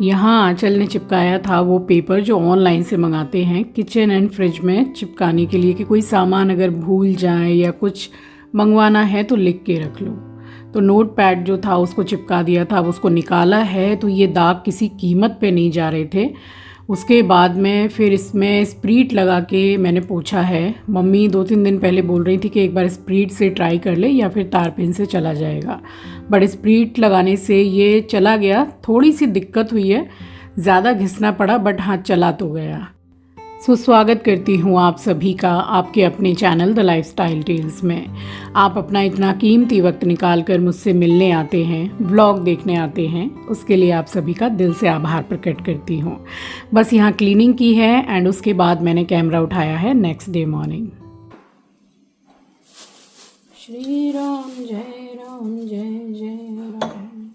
यहाँ आंचल ने चिपकाया था वो पेपर जो ऑनलाइन से मंगाते हैं किचन एंड फ्रिज में चिपकाने के लिए कि कोई सामान अगर भूल जाए या कुछ मंगवाना है तो लिख के रख लो। तो नोट पैड जो था उसको चिपका दिया था, अब उसको निकाला है तो ये दाग किसी कीमत पे नहीं जा रहे थे। उसके बाद में फिर इसमें स्प्रीट लगा के मैंने पोंछा है। मम्मी 2-3 दिन पहले बोल रही थी कि एक बार स्प्रीट से ट्राई कर ले या फिर तारपिन से चला जाएगा, बट स्प्रीट लगाने से ये चला गया। थोड़ी सी दिक्कत हुई है, ज़्यादा घिसना पड़ा, बट हाँ चला तो गया। स्वागत करती हूँ आप सभी का आपके अपने चैनल द लाइफस्टाइल टेल्स में। आप अपना इतना कीमती वक्त निकाल कर मुझसे मिलने आते हैं, व्लॉग देखने आते हैं, उसके लिए आप सभी का दिल से आभार प्रकट करती हूँ। बस यहाँ क्लीनिंग की है एंड उसके बाद मैंने कैमरा उठाया है next day morning. Shri Ram जय राम जय जय राम,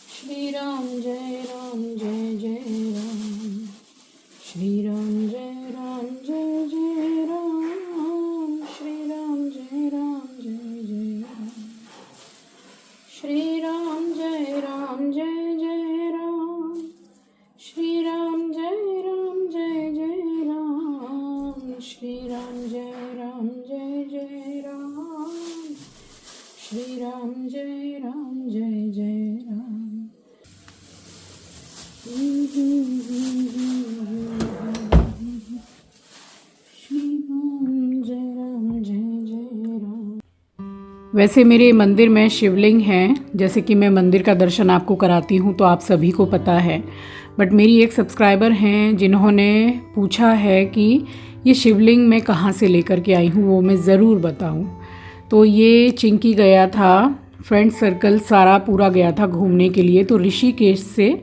श्री राम जय राम जय जय राम, श्री राम जय राम जय जय राम, श्री राम जय राम जय जय राम, श्री राम जय राम जय जय राम, श्री राम जय राम जय जय राम, श्री राम जय राम जय जय राम, श्री राम जय राम जय जय राम। वैसे मेरे मंदिर में शिवलिंग हैं, जैसे कि मैं मंदिर का दर्शन आपको कराती हूँ तो आप सभी को पता है, बट मेरी एक सब्सक्राइबर हैं जिन्होंने पूछा है कि ये शिवलिंग मैं कहाँ से लेकर के आई हूँ, वो मैं ज़रूर बताऊँ। तो ये चिंकी गया था, फ्रेंड सर्कल सारा पूरा गया था घूमने के लिए, तो ऋषिकेश से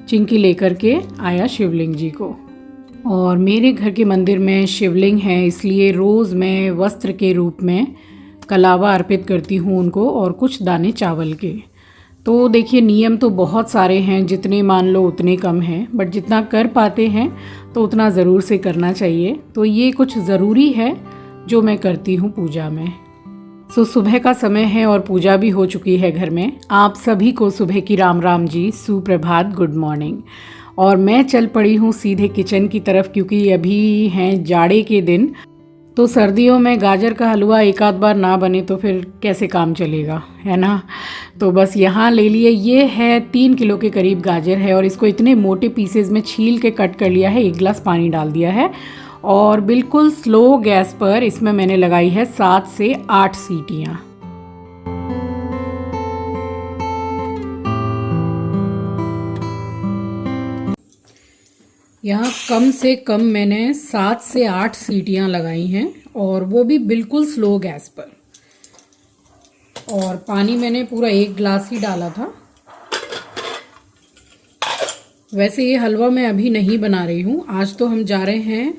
चिंकी लेकर के आया शिवलिंग जी को। और मेरे घर के मंदिर में शिवलिंग है, इसलिए रोज़ मैं वस्त्र के रूप में कलावा अर्पित करती हूँ उनको और कुछ दाने चावल के। तो देखिए नियम तो बहुत सारे हैं, जितने मान लो उतने कम हैं, बट जितना कर पाते हैं तो उतना ज़रूर से करना चाहिए। तो ये कुछ ज़रूरी है जो मैं करती हूँ पूजा में। सुबह का समय है और पूजा भी हो चुकी है घर में। आप सभी को सुबह की राम राम जी, सुप्रभात, गुड मॉर्निंग। और मैं चल पड़ी हूँ सीधे किचन की तरफ, क्योंकि अभी हैं जाड़े के दिन, तो सर्दियों में गाजर का हलवा एक आध बार ना बने तो फिर कैसे काम चलेगा, है ना। तो बस यहाँ ले लिए, ये है 3 किलो के करीब गाजर है और इसको इतने मोटे पीसेज में छील के कट कर लिया है। 1 गिलास पानी डाल दिया है और बिल्कुल स्लो गैस पर इसमें मैंने लगाई है 7 से 8 सीटियाँ। यहाँ कम से कम मैंने 7 से 8 सीटियाँ लगाई हैं और वो भी बिल्कुल स्लो गैस पर। और पानी मैंने पूरा 1 गिलास ही डाला था। वैसे ये हलवा मैं अभी नहीं बना रही हूँ, आज तो हम जा रहे हैं,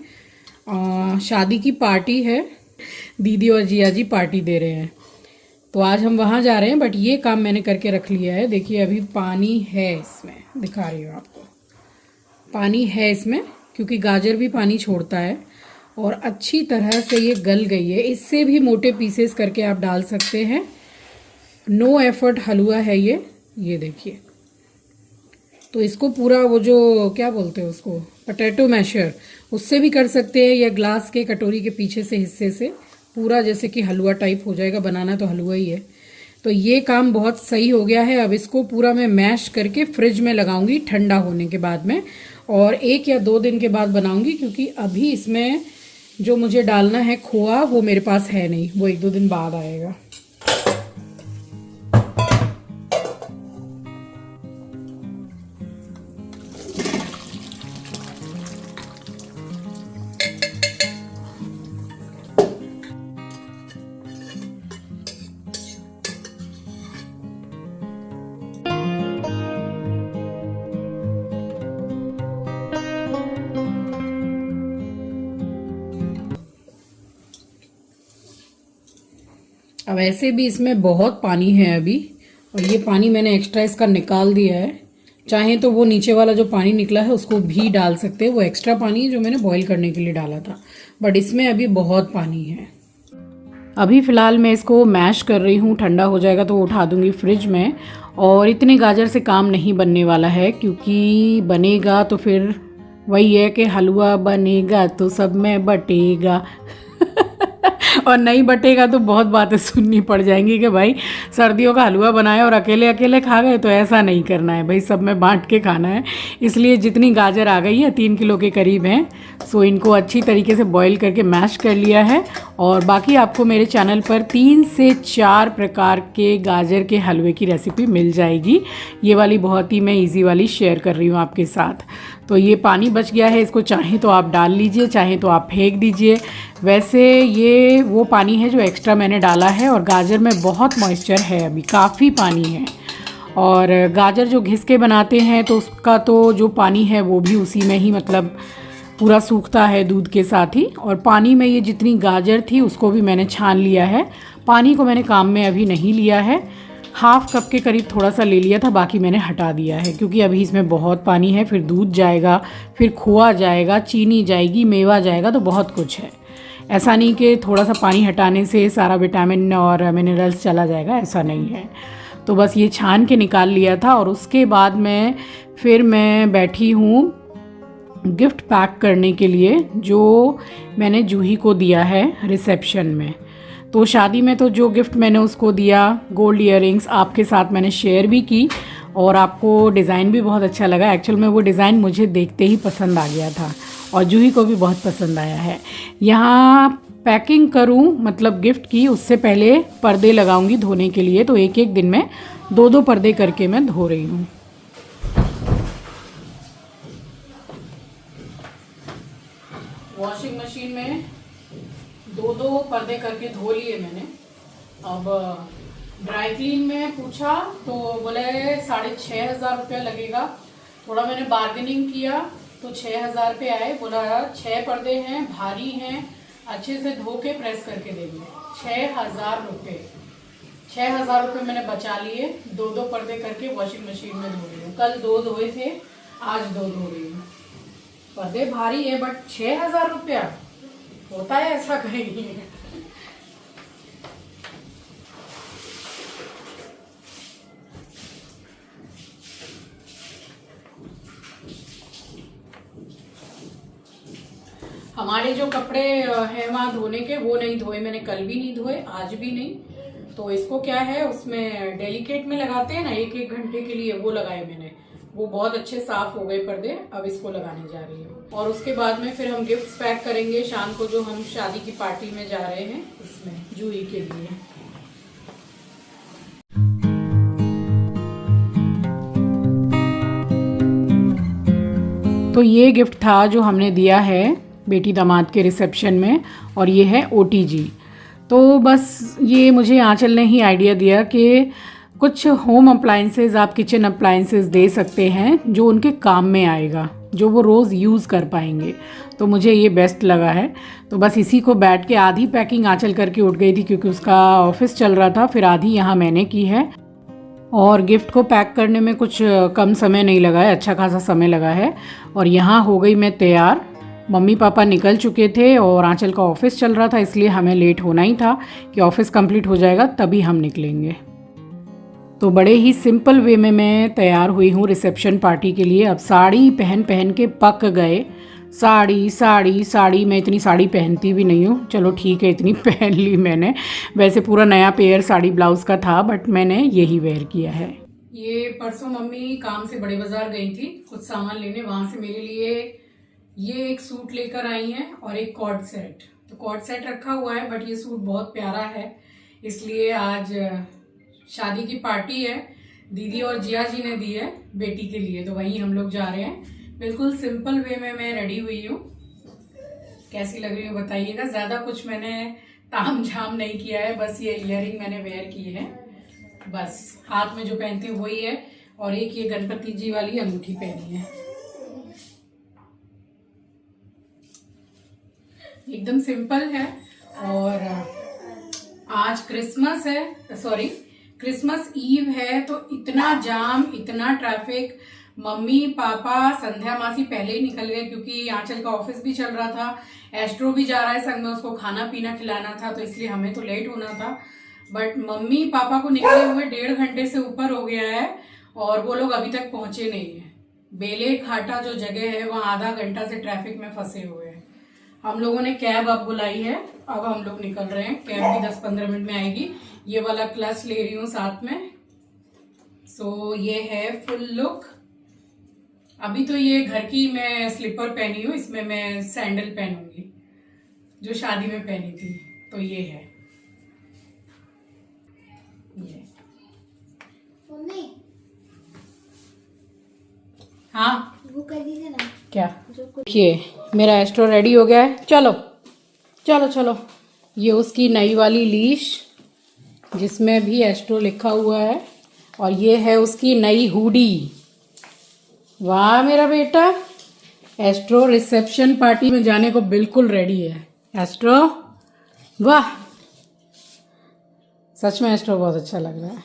शादी की पार्टी है, दीदी और जिया जी पार्टी दे रहे हैं, तो आज हम वहाँ जा रहे हैं। बट ये काम मैंने करके रख लिया है। देखिए अभी पानी है इसमें, दिखा रही हूँ आपको, पानी है इसमें, क्योंकि गाजर भी पानी छोड़ता है और अच्छी तरह से ये गल गई है। इससे भी मोटे पीसेस करके आप डाल सकते हैं, नो एफर्ट हलवा है ये देखिए। तो इसको पूरा वो जो क्या बोलते हैं उसको, पोटैटो मैशर, उससे भी कर सकते हैं या ग्लास के कटोरी के पीछे से हिस्से से पूरा जैसे कि हलवा टाइप हो जाएगा। बनाना तो हलवा ही है। तो ये काम बहुत सही हो गया है। अब इसको पूरा मैं मैश करके फ्रिज में लगाऊंगी ठंडा होने के बाद में, और 1 या 2 दिन के बाद बनाऊंगी, क्योंकि अभी इसमें जो मुझे डालना है खोआ वो मेरे पास है नहीं, वो 1-2 दिन बाद आएगा। अब ऐसे भी इसमें बहुत पानी है अभी, और ये पानी मैंने एक्स्ट्रा इसका निकाल दिया है। चाहे तो वो नीचे वाला जो पानी निकला है उसको भी डाल सकते हैं, वो एक्स्ट्रा पानी है जो मैंने बॉईल करने के लिए डाला था, बट इसमें अभी बहुत पानी है। अभी फ़िलहाल मैं इसको मैश कर रही हूँ, ठंडा हो जाएगा तो उठा दूँगी फ्रिज में। और इतने गाजर से काम नहीं बनने वाला है, क्योंकि बनेगा तो फिर वही है कि हलवा बनेगा तो सब में बटेगा और नहीं बटेगा तो बहुत बातें सुननी पड़ जाएंगी कि भाई सर्दियों का हलवा बनाया और अकेले अकेले खा गए। तो ऐसा नहीं करना है भाई, सब में बांट के खाना है। इसलिए जितनी गाजर आ गई है 3 किलो के करीब हैं, सो इनको अच्छी तरीके से बॉईल करके मैश कर लिया है। और बाकी आपको मेरे चैनल पर 3 से 4 प्रकार के गाजर के हलवे की रेसिपी मिल जाएगी। ये वाली बहुत ही मैं ईजी वाली शेयर कर रही हूँ आपके साथ। तो ये पानी बच गया है, इसको चाहे तो आप डाल लीजिए, चाहे तो आप फेंक दीजिए। वैसे ये वो पानी है जो एक्स्ट्रा मैंने डाला है, और गाजर में बहुत मॉइस्चर है, अभी काफ़ी पानी है। और गाजर जो घिस के बनाते हैं तो उसका तो जो पानी है वो भी उसी में ही मतलब पूरा सूखता है दूध के साथ ही। और पानी में ये जितनी गाजर थी उसको भी मैंने छान लिया है। पानी को मैंने काम में अभी नहीं लिया है, हाफ कप के करीब थोड़ा सा ले लिया था, बाकी मैंने हटा दिया है, क्योंकि अभी इसमें बहुत पानी है। फिर दूध जाएगा, फिर खोआ जाएगा, चीनी जाएगी, मेवा जाएगा, तो बहुत कुछ है। ऐसा नहीं कि थोड़ा सा पानी हटाने से सारा विटामिन और मिनरल्स चला जाएगा, ऐसा नहीं है। तो बस ये छान के निकाल लिया था। और उसके बाद मैं बैठी हूँ गिफ्ट पैक करने के लिए, जो मैंने जूही को दिया है रिसेप्शन में। तो शादी में तो जो गिफ्ट मैंने उसको दिया, गोल्ड इयररिंग्स, आपके साथ मैंने शेयर भी की, और आपको डिज़ाइन भी बहुत अच्छा लगा। एक्चुअल में वो डिज़ाइन मुझे देखते ही पसंद आ गया था, और जूही को भी बहुत पसंद आया है। यहाँ पैकिंग करूँ मतलब गिफ्ट की, उससे पहले पर्दे लगाऊंगी धोने के लिए। तो एक एक दिन में 2-2 पर्दे करके मैं धो रही हूँ। वॉशिंग मशीन में 2-2 पर्दे करके धो लिए मैंने। अब ड्राई क्लीन में पूछा तो बोले 6,500 रुपया लगेगा। थोड़ा मैंने बार्गेनिंग किया तो 6,000 रुपये आए। बोला 6 पर्दे हैं, भारी हैं, अच्छे से धो के प्रेस करके देंगे। 6,000 रुपये, 6,000 रुपये मैंने बचा लिए। 2-2 पर्दे करके वॉशिंग मशीन में धो रही हूँ। कल 2 धोए थे, आज 2 धो रही हूँ। पर्दे भारी है बट 6,000 रुपया होता है ऐसा कहीं नहीं है। हमारे जो कपड़े हैं वहाँ धोने के, वो नहीं धोए मैंने, कल भी नहीं धोए, आज भी नहीं। तो इसको क्या है, उसमें डेलिकेट में लगाते हैं ना 1-1 घंटे के लिए, वो लगाए मैंने। वो बहुत अच्छे साफ हो गए पर्दे। अब इसको लगाने जा रही हूँ। और उसके बाद में फिर हम गिफ्ट्स पैक करेंगे शाम को, जो हम शादी की पार्टी में जा रहे हैं उसमें जूही के लिए। तो ये गिफ्ट था जो हमने दिया है बेटी दामाद के रिसेप्शन में, और ये है OTG। तो बस ये मुझे आंचल ने ही आइडिया दिया कि कुछ होम अप्लाइंसेस, आप किचन अप्लाइंसेस दे सकते हैं जो उनके काम में आएगा, जो वो रोज़ यूज़ कर पाएंगे। तो मुझे ये बेस्ट लगा है। तो बस इसी को बैठ के आधी पैकिंग आंचल करके उठ गई थी, क्योंकि उसका ऑफिस चल रहा था, फिर आधी यहाँ मैंने की है। और गिफ्ट को पैक करने में कुछ कम समय नहीं लगा है, अच्छा खासा समय लगा है। और यहाँ हो गई मैं तैयार। मम्मी पापा निकल चुके थे और आंचल का ऑफिस चल रहा था, इसलिए हमें लेट होना ही था कि ऑफिस कंप्लीट हो जाएगा तभी हम निकलेंगे। तो बड़े ही सिंपल वे में मैं तैयार हुई हूँ रिसेप्शन पार्टी के लिए। अब साड़ी पहन पहन के पक गए। साड़ी साड़ी साड़ी, मैं इतनी साड़ी पहनती भी नहीं हूँ, चलो ठीक है इतनी पहन ली मैंने। वैसे पूरा नया पेयर साड़ी ब्लाउज़ का था, बट मैंने यही वेयर किया है। ये परसों मम्मी काम से बड़े बाजार गई थी कुछ सामान लेने, वहाँ से मेरे लिए ये एक सूट लेकर आई हैं और एक कॉर्ड सेट। तो कॉर्ड सेट रखा हुआ है, बट ये सूट बहुत प्यारा है, इसलिए आज शादी की पार्टी है, दीदी और जिया जी ने दी है बेटी के लिए, तो वहीं हम लोग जा रहे हैं। बिल्कुल सिंपल वे में मैं रेडी हुई हूँ। कैसी लग रही है बताइएगा। ज़्यादा कुछ मैंने ताम झाम नहीं किया है, बस ये इयररिंग मैंने वेयर की है, बस हाथ में जो पहनती हूँ वही है, और एक ये गणपति जी वाली अंगूठी पहनी है। एकदम सिंपल है। और आज क्रिसमस है, सॉरी क्रिसमस ईव है, तो इतना जाम, इतना ट्रैफिक। मम्मी पापा संध्या मासी पहले ही निकल गए, क्योंकि आंचल का ऑफिस भी चल रहा था, एस्ट्रो भी जा रहा है संग में, उसको खाना पीना खिलाना था, तो इसलिए हमें तो लेट होना था। बट मम्मी पापा को निकले हुए 1.5 घंटे से ऊपर हो गया है और वो लोग अभी तक पहुंचे नहीं है। बेले घाटा जो जगह है वहाँ आधा घंटा से ट्रैफिक में फंसे हुए हैं। हम लोगों ने कैब अब बुलाई है, अब हम लोग निकल रहे हैं। कैब भी 10-15 मिनट में आएगी। ये वाला क्लच ले रही हूँ साथ में। सो ये है फुल लुक। अभी तो ये घर की मैं स्लीपर पहनी हूँ, इसमें मैं सैंडल पहनूंगी जो शादी में पहनी थी। तो ये है ये। हाँ वो कर दीजिए ना। क्या? देखिए मेरा एस्ट्रो रेडी हो गया है। चलो चलो चलो। ये उसकी नई वाली लीश जिसमें भी एस्ट्रो लिखा हुआ है और ये है उसकी नई हुडी। वाह मेरा बेटा एस्ट्रो रिसेप्शन पार्टी में जाने को बिल्कुल रेडी है। एस्ट्रो वाह, सच में एस्ट्रो बहुत अच्छा लग रहा है।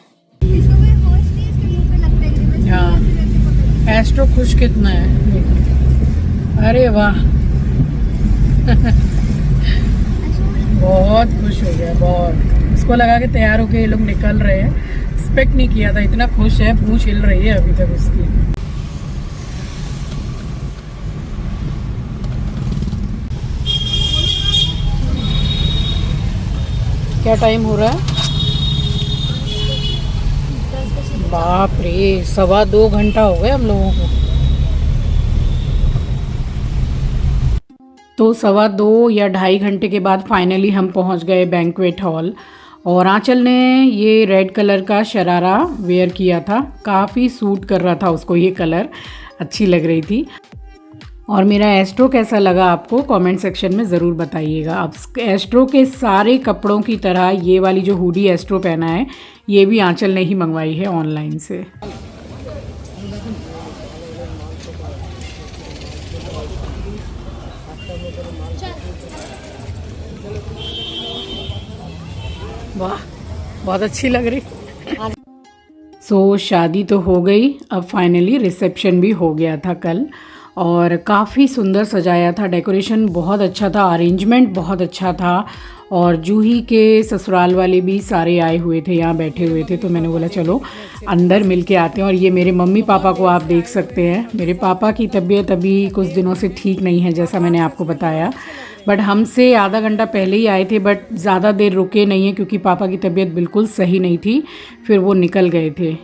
हाँ एस्ट्रो खुश कितना है, अरे वाह बहुत खुश हो गया बहुत। उसको लगा के तैयार होके ये लोग निकल रहे हैं। एक्सपेक्ट नहीं किया था, इतना खुश है, पूंछ हिल रही है अभी तक उसकी। क्या टाइम हो रहा है? बाप रे 2.25 घंटा हो गए हम लोगों को। तो 2.25 या 2.5 घंटे के बाद फाइनली हम पहुंच गए बैंक्वेट हॉल। और आंचल ने ये रेड कलर का शरारा वेयर किया था, काफ़ी सूट कर रहा था उसको, ये कलर अच्छी लग रही थी। और मेरा एस्ट्रो कैसा लगा आपको कमेंट सेक्शन में ज़रूर बताइएगा। अब एस्ट्रो के सारे कपड़ों की तरह ये वाली जो हुडी एस्ट्रो पहना है ये भी आंचल ने ही मंगवाई है ऑनलाइन से। वाह बहुत अच्छी लग रही। सो शादी तो हो गई, अब फाइनली रिसेप्शन भी हो गया था कल और काफ़ी सुंदर सजाया था। डेकोरेशन बहुत अच्छा था, अरेंजमेंट बहुत अच्छा था और जूही के ससुराल वाले भी सारे आए हुए थे, यहाँ बैठे हुए थे। तो मैंने बोला चलो अंदर मिल के आते हैं। और ये मेरे मम्मी पापा को आप देख सकते हैं। मेरे पापा की तबीयत अभी कुछ दिनों से ठीक नहीं है जैसा मैंने आपको बताया, बट हमसे आधा घंटा पहले ही आए थे, बट ज़्यादा देर रुके नहीं है क्योंकि पापा की तबीयत बिल्कुल सही नहीं थी, फिर वो निकल गए थे।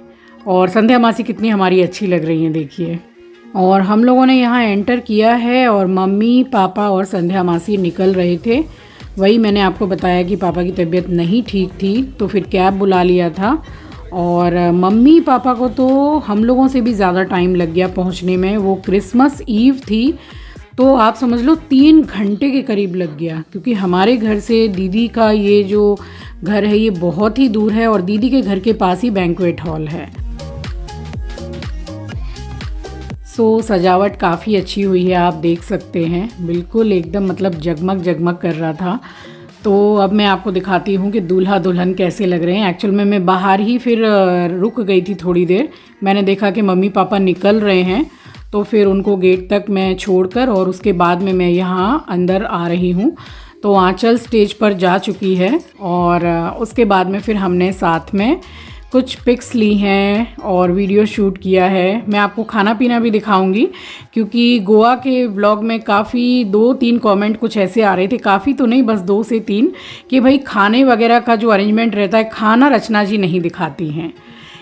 और संध्या मासी कितनी हमारी अच्छी लग रही हैं देखिए। और हम लोगों ने यहाँ एंटर किया है और मम्मी पापा और संध्या मासी निकल रहे थे। वही मैंने आपको बताया कि पापा की तबीयत नहीं ठीक थी तो फिर कैब बुला लिया था। और मम्मी पापा को तो हम लोगों से भी ज़्यादा टाइम लग गया पहुँचने में। वो क्रिसमस ईव थी तो आप समझ लो 3 घंटे के करीब लग गया, क्योंकि हमारे घर से दीदी का ये जो घर है ये बहुत ही दूर है और दीदी के घर के पास ही बैंक्वेट हॉल है। सो सजावट काफ़ी अच्छी हुई है, आप देख सकते हैं बिल्कुल एकदम मतलब जगमग जगमग कर रहा था। तो अब मैं आपको दिखाती हूँ कि दूल्हा दुल्हन कैसे लग रहे हैं। एक्चुअल में मैं बाहर ही फिर रुक गई थी थोड़ी देर। मैंने देखा कि मम्मी पापा निकल रहे हैं तो फिर उनको गेट तक मैं छोड़कर और उसके बाद में मैं यहाँ अंदर आ रही हूँ। तो आंचल स्टेज पर जा चुकी है और उसके बाद में फिर हमने साथ में कुछ पिक्स ली हैं और वीडियो शूट किया है। मैं आपको खाना पीना भी दिखाऊंगी क्योंकि गोवा के व्लॉग में काफ़ी 2-3 कमेंट कुछ ऐसे आ रहे थे, काफ़ी तो नहीं बस 2 से 3, कि भाई खाने वगैरह का जो अरेंजमेंट रहता है खाना रचना जी नहीं दिखाती हैं,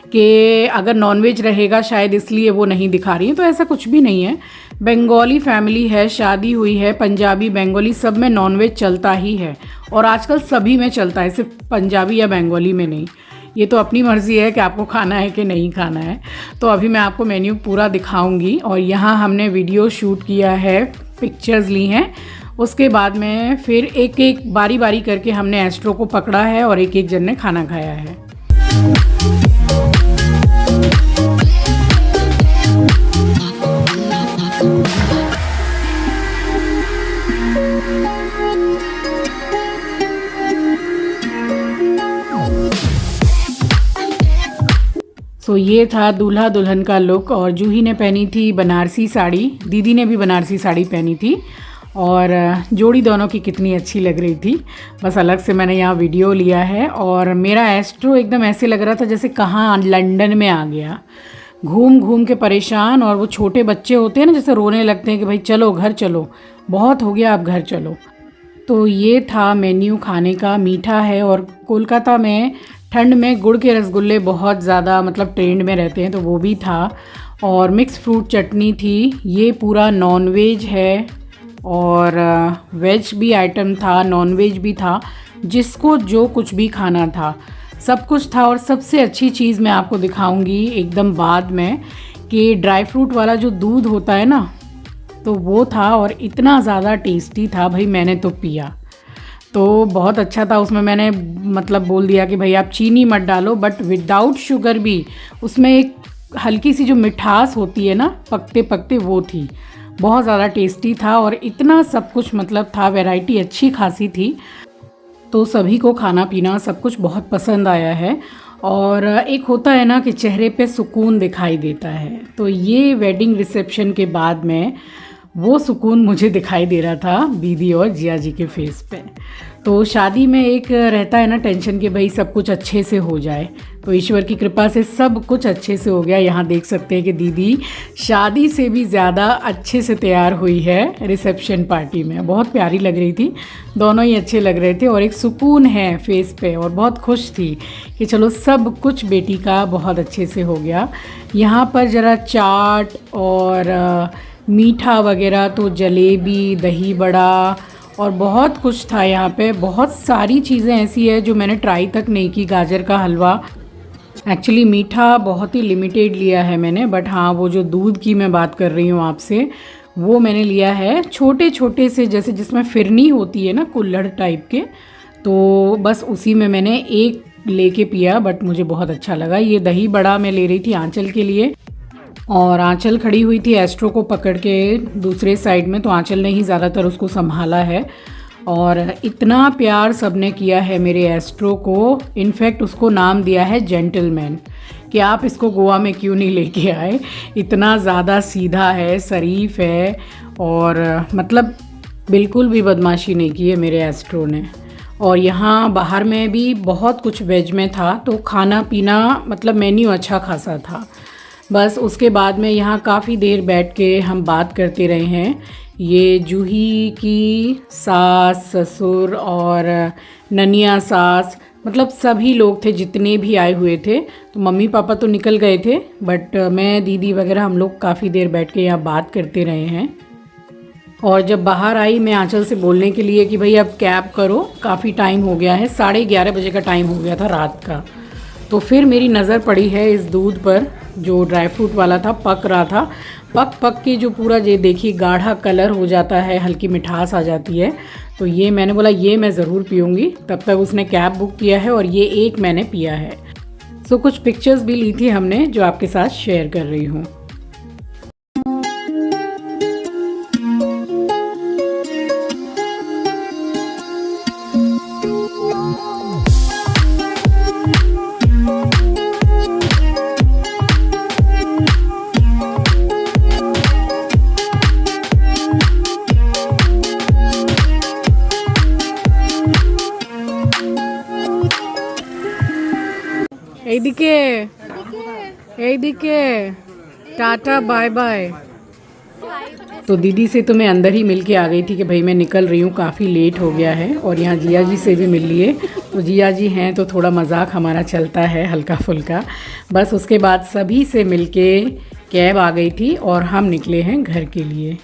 कि अगर नॉनवेज रहेगा शायद इसलिए वो नहीं दिखा रही हैं। तो ऐसा कुछ भी नहीं है। बंगाली फैमिली है, शादी हुई है, पंजाबी बंगाली सब में नॉनवेज चलता ही है और आजकल सभी में चलता है, सिर्फ पंजाबी या बंगाली में नहीं। ये तो अपनी मर्ज़ी है कि आपको खाना है कि नहीं खाना है। तो अभी मैं आपको मेन्यू पूरा दिखाऊंगी। और यहाँ हमने वीडियो शूट किया है, पिक्चर्स ली हैं। उसके बाद में फिर एक एक बारी बारी करके हमने एस्ट्रो को पकड़ा है और एक एक जन ने खाना खाया है। सो ये था दूल्हा दुल्हन का लुक। और जूही ने पहनी थी बनारसी साड़ी, दीदी ने भी बनारसी साड़ी पहनी थी और जोड़ी दोनों की कितनी अच्छी लग रही थी। बस अलग से मैंने यहाँ वीडियो लिया है। और मेरा एस्ट्रो एकदम ऐसे लग रहा था जैसे कहाँ लंदन में आ गया, घूम घूम के परेशान। और वो छोटे बच्चे होते हैं ना, जैसे रोने लगते हैं कि भाई चलो घर चलो, बहुत हो गया अब घर चलो। तो ये था मेन्यू खाने का। मीठा है और कोलकाता में ठंड में गुड़ के रसगुल्ले बहुत ज़्यादा मतलब ट्रेंड में रहते हैं, तो वो भी था। और मिक्स फ्रूट चटनी थी। ये पूरा नॉन वेज है और वेज भी आइटम था, नॉन वेज भी था, जिसको जो कुछ भी खाना था सब कुछ था। और सबसे अच्छी चीज़ मैं आपको दिखाऊंगी एकदम बाद में कि ड्राई फ्रूट वाला जो दूध होता है ना, तो वो था और इतना ज़्यादा टेस्टी था भाई, मैंने तो पिया तो बहुत अच्छा था। उसमें मैंने मतलब बोल दिया कि भाई आप चीनी मत डालो, बट विदाउट शुगर भी उसमें एक हल्की सी जो मिठास होती है ना पकते पकते, वो थी। बहुत ज़्यादा टेस्टी था और इतना सब कुछ मतलब था, वैरायटी अच्छी खासी थी। तो सभी को खाना पीना सब कुछ बहुत पसंद आया है। और एक होता है ना कि चेहरे पे सुकून दिखाई देता है, तो ये वेडिंग रिसेप्शन के बाद में वो सुकून मुझे दिखाई दे रहा था दीदी और जिया जी के फेस पे। तो शादी में एक रहता है ना टेंशन कि भाई सब कुछ अच्छे से हो जाए, तो ईश्वर की कृपा से सब कुछ अच्छे से हो गया। यहाँ देख सकते हैं कि दीदी शादी से भी ज़्यादा अच्छे से तैयार हुई है रिसेप्शन पार्टी में, बहुत प्यारी लग रही थी, दोनों ही अच्छे लग रहे थे। और एक सुकून है फेस पे और बहुत खुश थी कि चलो सब कुछ बेटी का बहुत अच्छे से हो गया। यहाँ पर ज़रा चाट और मीठा वगैरह, तो जलेबी, दही बड़ा और बहुत कुछ था यहाँ पे। बहुत सारी चीज़ें ऐसी है जो मैंने ट्राई तक नहीं की। गाजर का हलवा, एक्चुअली मीठा बहुत ही लिमिटेड लिया है मैंने, बट हाँ वो जो दूध की मैं बात कर रही हूँ आपसे, वो मैंने लिया है छोटे छोटे से, जैसे जिसमें फिरनी होती है ना कुल्हड़ टाइप के, तो बस उसी में मैंने एक लेके पिया, बट मुझे बहुत अच्छा लगा। ये दही बड़ा मैं ले रही थी आंचल के लिए, और आंचल खड़ी हुई थी एस्ट्रो को पकड़ के दूसरे साइड में, तो आंचल ने ही ज़्यादातर उसको संभाला है। और इतना प्यार सबने किया है मेरे एस्ट्रो को, इनफैक्ट उसको नाम दिया है जेंटलमैन, कि आप इसको गोवा में क्यों नहीं लेके आए, इतना ज़्यादा सीधा है, शरीफ है, और मतलब बिल्कुल भी बदमाशी नहीं की है मेरे एस्ट्रो ने। और यहाँ बाहर में भी बहुत कुछ वेज में था, तो खाना पीना मतलब मेन्यू अच्छा खासा था। बस उसके बाद में यहाँ काफ़ी देर बैठ के हम बात करते रहे हैं। ये जूही की सास, ससुर और ननिया सास, मतलब सभी लोग थे जितने भी आए हुए थे। तो मम्मी पापा तो निकल गए थे, बट मैं, दीदी वगैरह हम लोग काफ़ी देर बैठ के यहाँ बात करते रहे हैं। और जब बाहर आई मैं आंचल से बोलने के लिए कि भाई अब कैब करो, काफ़ी टाइम हो गया है, 11:30 बजे का टाइम हो गया था रात का। तो फिर मेरी नज़र पड़ी है इस दूध पर जो ड्राई फ्रूट वाला था, पक रहा था। पक पक के जो पूरा ये देखिए गाढ़ा कलर हो जाता है, हल्की मिठास आ जाती है। तो ये मैंने बोला ये मैं ज़रूर पीऊँगी। तब तक उसने कैब बुक किया है और ये एक मैंने पिया है। सो कुछ पिक्चर्स भी ली थी हमने जो आपके साथ शेयर कर रही हूँ। এইদিকে टाटा बाय बाय। तो दीदी से तो मैं अंदर ही मिल के आ गई थी कि भाई मैं निकल रही हूँ, काफ़ी लेट हो गया है। और यहाँ जिया जी से भी मिल लिए, तो जिया जी हैं तो थोड़ा मजाक हमारा चलता है हल्का फुल्का। बस उसके बाद सभी से मिल के कैब आ गई थी और हम निकले हैं घर के लिए।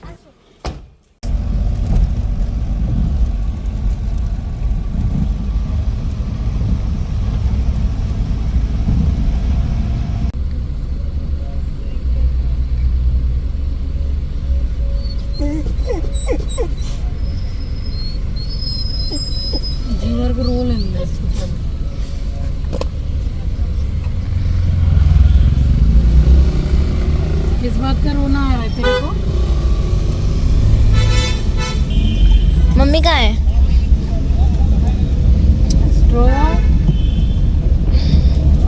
जीवर को रोल किस बात का रोना आ रहा है तेरे को? मम्मी कहाँ है?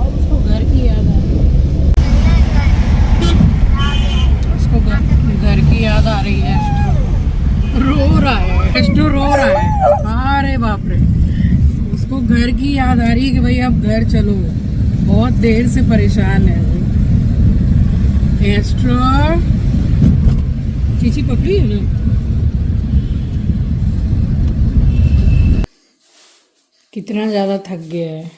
उसको घर की याद आ रही है, उसको घर की याद आ रही है, रो रहा घर की याद आ रही है कि भाई अब घर चलो, बहुत देर से परेशान है वो। एस्ट्रो चीची पकड़ी है ना। कितना ज़्यादा थक गया है,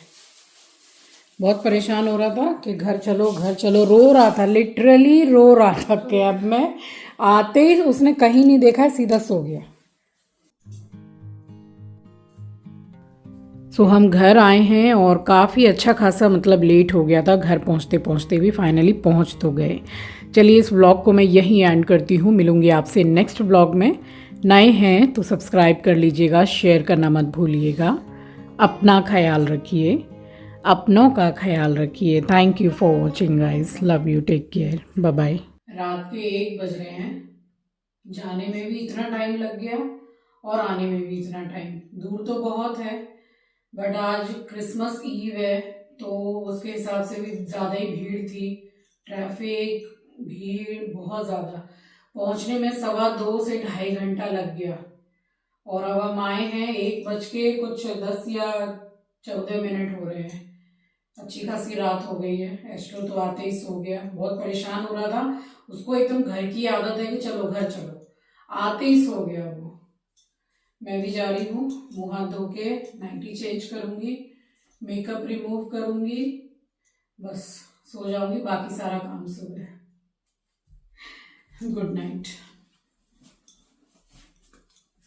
बहुत परेशान हो रहा था कि घर चलो, रो रहा था, लिटरली रो रहा था। कैब में आते ही उसने कहीं नहीं देखा, सीधा सो गया। सो हम घर आए हैं और काफ़ी अच्छा खासा मतलब लेट हो गया था, घर पहुंचते पहुंचते भी फाइनली पहुंच तो गए। चलिए इस व्लॉग को मैं यहीं एंड करती हूँ, मिलूंगी आपसे नेक्स्ट व्लॉग में। नए हैं तो सब्सक्राइब कर लीजिएगा, शेयर करना मत भूलिएगा। अपना ख्याल रखिए, अपनों का ख्याल रखिए। Thank you for watching guys, love you, take care, bye bye. रात के 1 बज रहे हैं, जाने में भी इतना टाइम लग गया और आने में भी इतना टाइम। दूर तो बहुत है बट आज क्रिसमस ईव है तो उसके हिसाब से भी ज़्यादा ही भीड़ थी, ट्रैफिक, भीड़ बहुत ज़्यादा। पहुंचने में 2:15 से 2.5 घंटा लग गया और अब हम आए हैं 1:10 या 14 हो रहे हैं। अच्छी खासी रात हो गई है। एस्ट्रो तो आते ही सो गया, बहुत परेशान हो रहा था। उसको एकदम घर की आदत है कि चलो घर चलो, आते ही सो गया वो। मैं भी जा रही हूँ, मुंह हाथ धो के नाइटी चेंज करूंगी, मेकअप रिमूव करूंगी, बस सो जाऊंगी। बाकी सारा काम सुबह। Good night.